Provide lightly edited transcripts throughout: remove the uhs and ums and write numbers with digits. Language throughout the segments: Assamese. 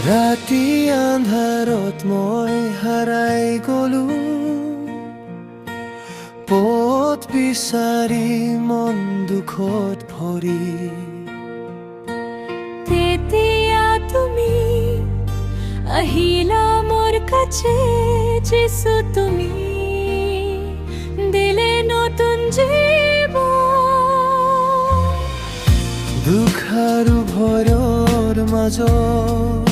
ৰাতি আন্ধাৰত মই হাৰাই গলো, পথ বিচাৰি মন দুখত ভৰি। তেতিয়া তুমি আহিলা মোৰ কাছে, যিছু তুমি দিলে নতুন জীৱন। দুখ আৰু ভয়ৰ মাজত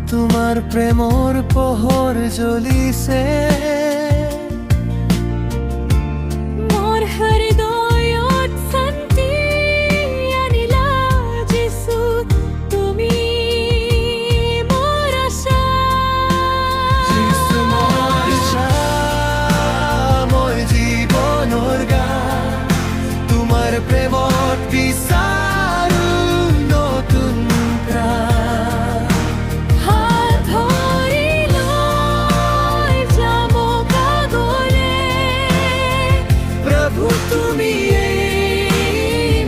তোমাৰ প্ৰেমৰ পোহৰ জ্বলিছে। মোৰ হৃদয়ত শান্তি আনিলা যিছু, তুমি মোৰ আশা। যিছু মোৰ আশা, মই জীৱনৰ গান, তোমাৰ প্ৰেমত বিচাৰো নতুন প্ৰাণ। হাত ধৰি লৈ যাম কাগলে, প্ৰভু তুমিয়েই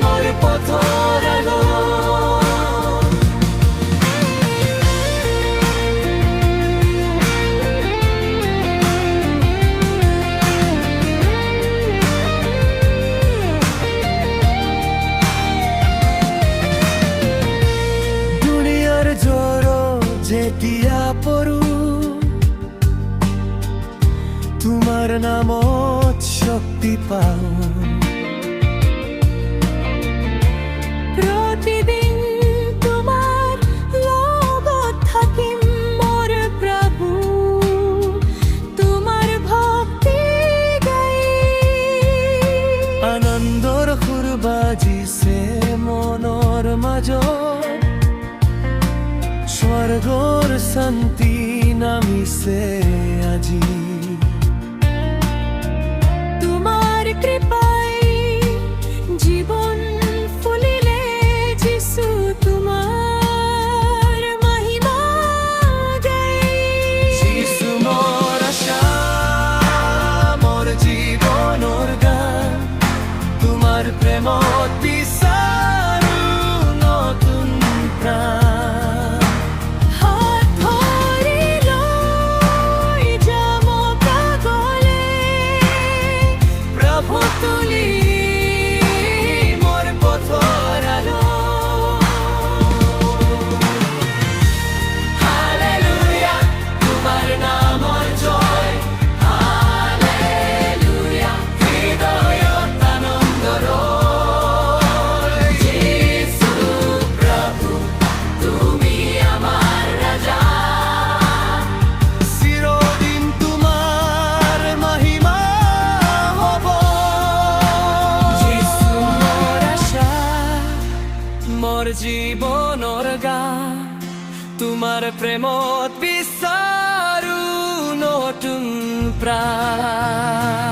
মোৰ পথৰ আলো। দুনিয়াৰ জ্বৰত যেতিয়া পৰো, তোমাৰ নামত শক্তি পাওঁ। প্ৰতিদিন তোমাৰ লগত থাকিম মোৰ প্ৰভু, তোমাৰ ভক্তি গাই। আনন্দৰ সুৰ বাজিছে মনৰ মাজত, স্বৰ্গৰ শান্তি নামিছে আজি। তোমাৰ কৃপাই জীৱন ফুলিলে যিছু, তোমাৰ মহিমা গাই। যিছু মোৰ আশা, মোৰ জীৱনৰ গান, তোমাৰ প্ৰেমত বিচাৰো নতুন প্ৰাণ। হাত ধৰি লৈ যাম কাগলে, প্ৰভু তুলি মোৰ পথৰ আলো। হালেলুয়া, তোমাৰ নামৰ জয়। হালেলুয়া, হৃদয়ত আনন্দ ৰয়। যিছু প্ৰভু, তুমি আমাৰ ৰাজা, চিৰদিন তোমাৰ মহিমা হ'ব। যিছু মোৰ আশা, মোৰ জীৱনৰ গান, তোমাৰ প্ৰেমত বিচাৰো নতুন প্ৰাণ।